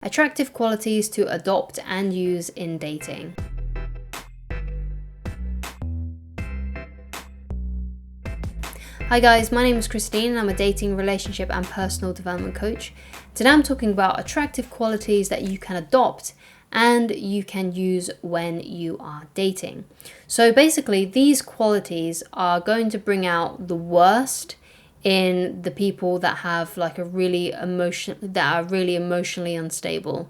Attractive qualities to adopt and use in dating. Hi guys, my name is Christine and I'm a dating, relationship and personal development coach. Today I'm talking about attractive qualities that you can adopt and you can use when you are dating. So basically these qualities are going to bring out the worst in the people that have that are really emotionally unstable,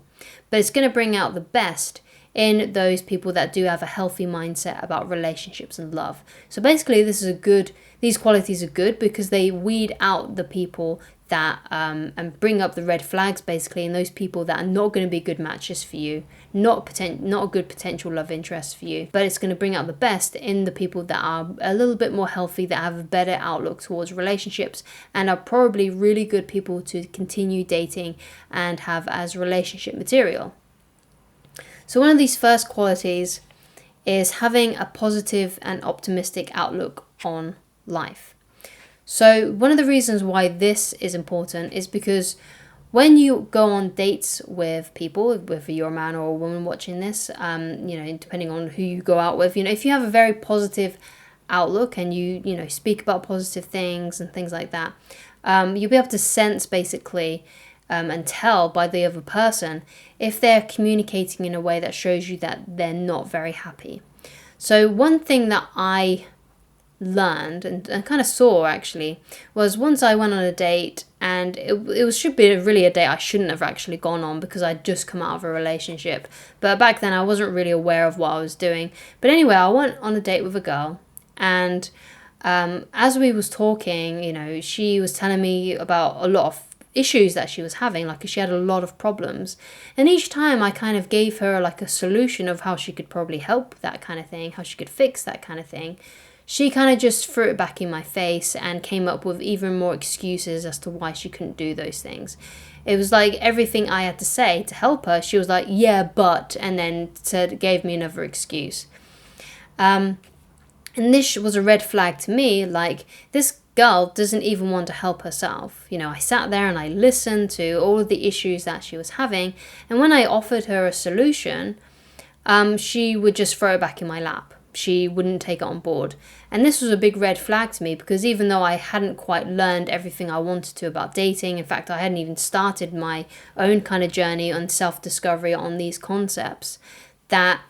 but it's going to bring out the best in those people that do have a healthy mindset about relationships and love. So basically these qualities are good because they weed out the people that and bring up the red flags basically, and those people that are not going to be good matches for you, not a good potential love interest for you, but it's going to bring out the best in the people that are a little bit more healthy, that have a better outlook towards relationships and are probably really good people to continue dating and have as relationship material. So one of these first qualities is having a positive and optimistic outlook on life. So one of the reasons why this is important is because when you go on dates with people, whether you're a man or a woman watching this, depending on who you go out with, if you have a very positive outlook and you speak about positive things and things like that, you'll be able to sense basically and tell by the other person if they're communicating in a way that shows you that they're not very happy. So one thing that I learned and kind of saw actually was once I went on a date, and it should be really a date I shouldn't have actually gone on because I'd just come out of a relationship, but back then I wasn't really aware of what I was doing. But anyway, I went on a date with a girl, and as we was talking, she was telling me about a lot of issues that she was having, like she had a lot of problems, and each time I kind of gave her like a solution of how she could probably help that kind of thing, how she could fix that kind of thing. She kind of just threw it back in my face and came up with even more excuses as to why she couldn't do those things. It was like everything I had to say to help her, she was like, yeah, but, and then gave me another excuse. And this was a red flag to me, like this girl doesn't even want to help herself. I sat there and I listened to all of the issues that she was having, and when I offered her a solution, she would just throw it back in my lap. She wouldn't take it on board. And this was a big red flag to me because even though I hadn't quite learned everything I wanted to about dating, in fact, I hadn't even started my own kind of journey on self-discovery on these concepts, that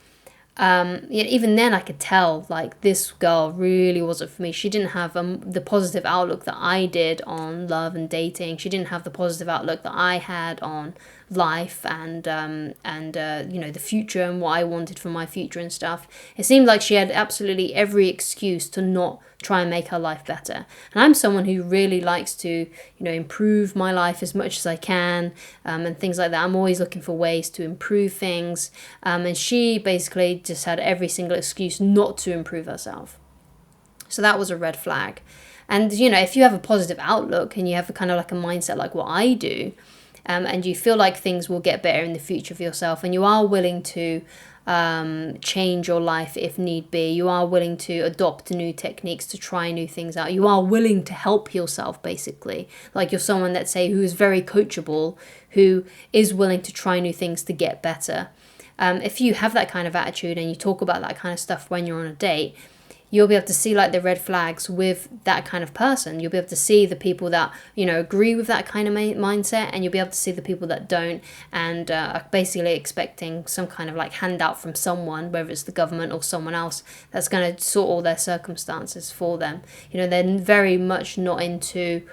even then I could tell like this girl really wasn't for me. She didn't have the positive outlook that I did on love and dating. She didn't have the positive outlook that I had on life and the future and what I wanted for my future and stuff. It seemed like she had absolutely every excuse to not try and make her life better. And I'm someone who really likes to improve my life as much as I can, and things like that. I'm always looking for ways to improve things, and she basically just had every single excuse not to improve herself. So that was a red flag. And if you have a positive outlook and you have a kind of like a mindset like what I do, and you feel like things will get better in the future for yourself, and you are willing to change your life if need be, you are willing to adopt new techniques to try new things out, you are willing to help yourself basically, like you're someone that who is very coachable, who is willing to try new things to get better. If you have that kind of attitude and you talk about that kind of stuff when you're on a date, you'll be able to see like the red flags with that kind of person. You'll be able to see the people that, agree with that kind of mindset, and you'll be able to see the people that don't and are basically expecting some kind of like handout from someone, whether it's the government or someone else that's going to sort all their circumstances for them. They're very much not into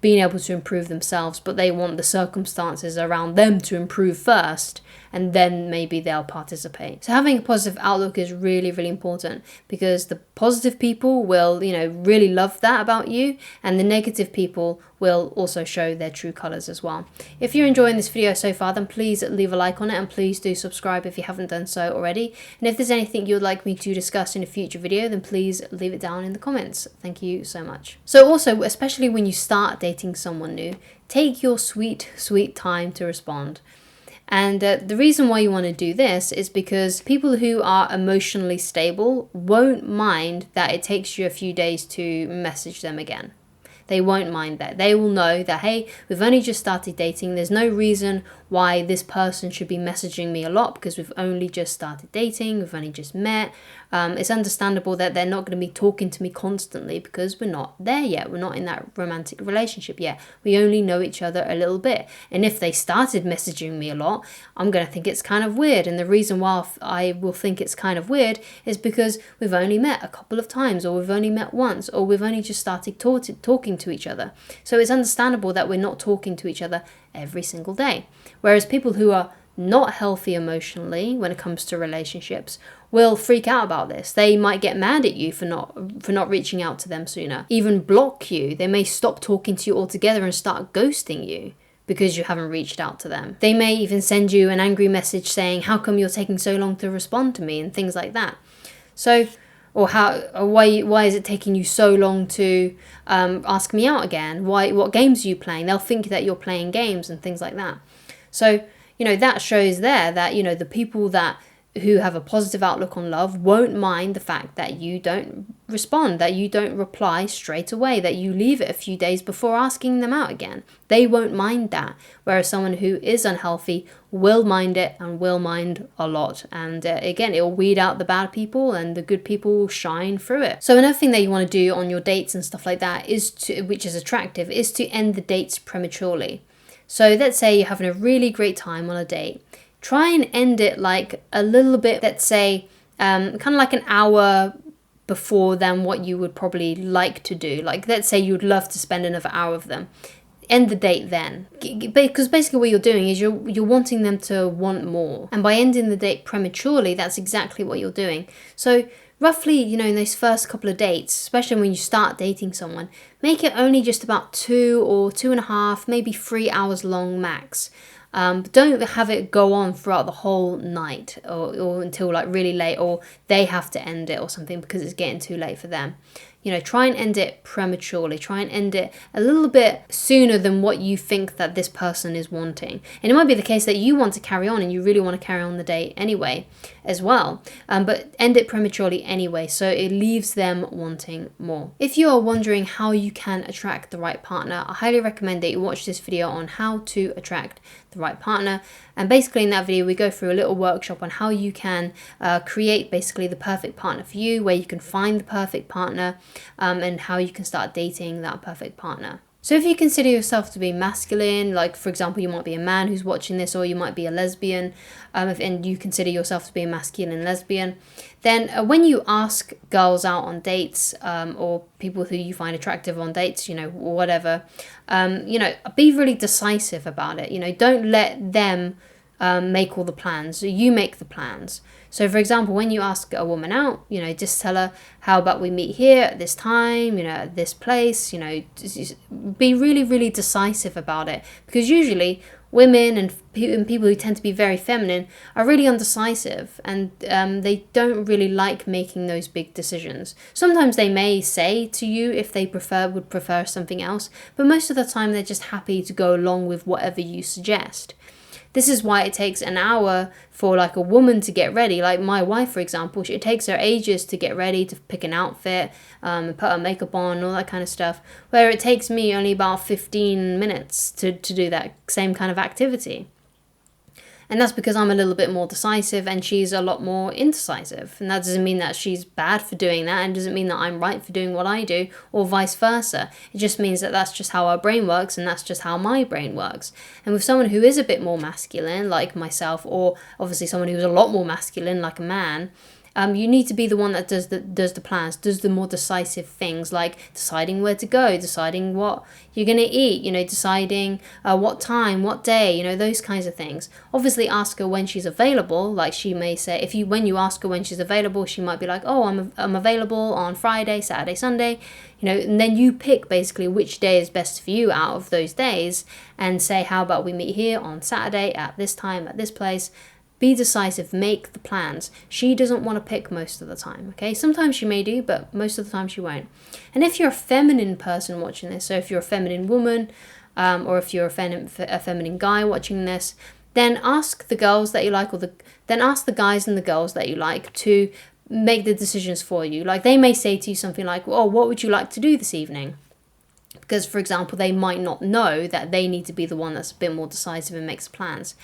being able to improve themselves, but they want the circumstances around them to improve first, and then maybe they'll participate. So having a positive outlook is really, really important, because the positive people will, really love that about you, and the negative people will also show their true colors as well. If you're enjoying this video so far, then please leave a like on it, and please do subscribe if you haven't done so already. And if there's anything you'd like me to discuss in a future video, then please leave it down in the comments. Thank you so much. So also, especially when you start dating someone new, take your sweet, sweet time to respond. And the reason why you want to do this is because people who are emotionally stable won't mind that it takes you a few days to message them again. They won't mind that. They will know that, hey, we've only just started dating. There's no reason why this person should be messaging me a lot because we've only just started dating, we've only just met. It's understandable that they're not going to be talking to me constantly because we're not there yet. We're not in that romantic relationship yet. We only know each other a little bit. And if they started messaging me a lot, I'm going to think it's kind of weird. And the reason why I will think it's kind of weird is because we've only met a couple of times, or we've only met once, or we've only just started talking to each other. So it's understandable that we're not talking to each other every single day. Whereas people who are not healthy emotionally when it comes to relationships will freak out about this. They might get mad at you for not reaching out to them sooner, even block you. They may stop talking to you altogether and start ghosting you because you haven't reached out to them. They may even send you an angry message saying, how come you're taking so long to respond to me, and things like that. So, or why is it taking you so long to ask me out again? What games are you playing? They'll think that you're playing games and things like that. So, that shows there that, the people who have a positive outlook on love won't mind the fact that you don't respond, that you don't reply straight away, that you leave it a few days before asking them out again. They won't mind that. Whereas someone who is unhealthy will mind it, and will mind a lot. And again, it'll weed out the bad people and the good people will shine through it. So another thing that you want to do on your dates and stuff like that which is attractive, is to end the dates prematurely. So let's say you're having a really great time on a date. Try and end it like a little bit, let's say, kind of like an hour before than what you would probably like to do. Like, let's say you'd love to spend another hour with them. End the date then. Because basically what you're doing is you're wanting them to want more. And by ending the date prematurely, that's exactly what you're doing. So roughly, in those first couple of dates, especially when you start dating someone, make it only just about 2 or 2.5, maybe 3 hours long max. But don't have it go on throughout the whole night or until like really late, or they have to end it or something because it's getting too late for them. Try and end it prematurely. Try and end it a little bit sooner than what you think that this person is wanting. And it might be the case that you want to carry on and you really want to carry on the date anyway as well. But end it prematurely anyway, so it leaves them wanting more. If you are wondering how you can attract the right partner, I highly recommend that you watch this video on how to attract the right partner. And basically in that video we go through a little workshop on how you can create basically the perfect partner for you, where you can find the perfect partner, and how you can start dating that perfect partner. So if you consider yourself to be masculine, like for example you might be a man who's watching this, or you might be a lesbian, and you consider yourself to be a masculine lesbian, then when you ask girls out on dates, or people who you find attractive on dates, whatever, be really decisive about it. Don't let them make all the plans. You make the plans. So for example, when you ask a woman out, just tell her, how about we meet here at this time, at this place, just be really, really decisive about it. Because usually women and people who tend to be very feminine are really undecisive, and they don't really like making those big decisions. Sometimes they may say to you if they would prefer something else, but most of the time they're just happy to go along with whatever you suggest. This is why it takes an hour for like a woman to get ready. Like my wife, for example, it takes her ages to get ready, to pick an outfit, put her makeup on, all that kind of stuff. Where it takes me only about 15 minutes to do that same kind of activity. And that's because I'm a little bit more decisive and she's a lot more indecisive. And that doesn't mean that she's bad for doing that, and doesn't mean that I'm right for doing what I do, or vice versa. It just means that that's just how our brain works, and that's just how my brain works. And with someone who is a bit more masculine, like myself, or obviously someone who's a lot more masculine, like a man, you need to be the one that does the plans, does the more decisive things, like deciding where to go, deciding what you're going to eat, deciding what time, what day, those kinds of things. Obviously ask her when she's available. Like she may say, when you ask her when she's available, she might be like, oh, I'm available on Friday, Saturday, Sunday, and then you pick basically which day is best for you out of those days, and say, how about we meet here on Saturday at this time, at this place. Be decisive, make the plans. She doesn't want to pick most of the time, okay? Sometimes she may do, but most of the time she won't. And if you're a feminine person watching this, so if you're a feminine woman, or if you're a feminine guy watching this, then ask the girls that you like, then ask the guys and the girls that you like to make the decisions for you. Like they may say to you something like, oh, what would you like to do this evening? Because, for example, they might not know that they need to be the one that's a bit more decisive and makes plans.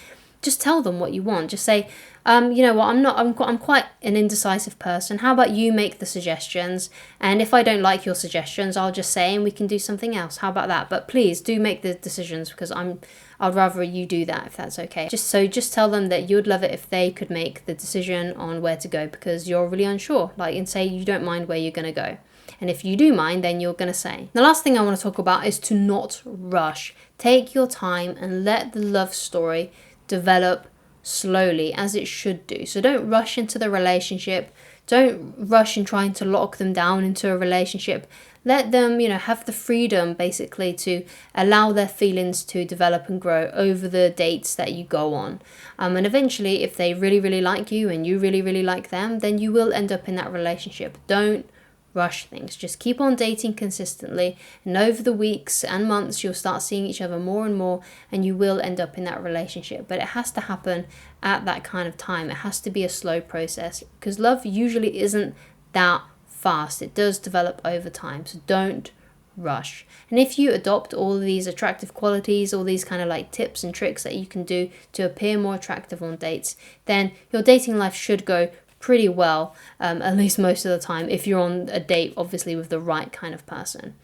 Just tell them what you want. Just say, you know what, I'm quite an indecisive person. How about you make the suggestions? And if I don't like your suggestions, I'll just say, and we can do something else. How about that? But please do make the decisions, because I'd rather you do that, if that's okay. Just tell them that you'd love it if they could make the decision on where to go, because you're really unsure. Like, and say you don't mind where you're going to go. And if you do mind, then you're going to say. The last thing I want to talk about is to not rush. Take your time and let the love story develop slowly, as it should do. So don't rush into the relationship. Don't rush in trying to lock them down into a relationship. Let them, have the freedom basically to allow their feelings to develop and grow over the dates that you go on. And eventually, if they really, really like you and you really, really like them, then you will end up in that relationship. Don't rush things. Just keep on dating consistently, and over the weeks and months you'll start seeing each other more and more, and you will end up in that relationship. But it has to happen at that kind of time. It has to be a slow process, because love usually isn't that fast. It does develop over time, so don't rush. And if you adopt all of these attractive qualities, all these kind of like tips and tricks that you can do to appear more attractive on dates, then your dating life should go pretty well, at least most of the time, if you're on a date, obviously, with the right kind of person.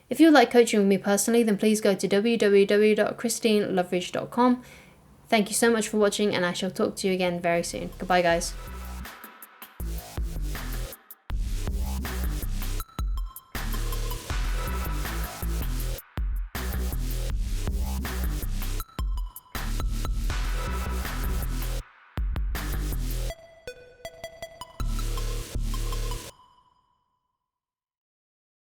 If you would like coaching with me personally, then please go to www.christineloveridge.com. Thank you so much for watching, and I shall talk to you again very soon. Goodbye, guys.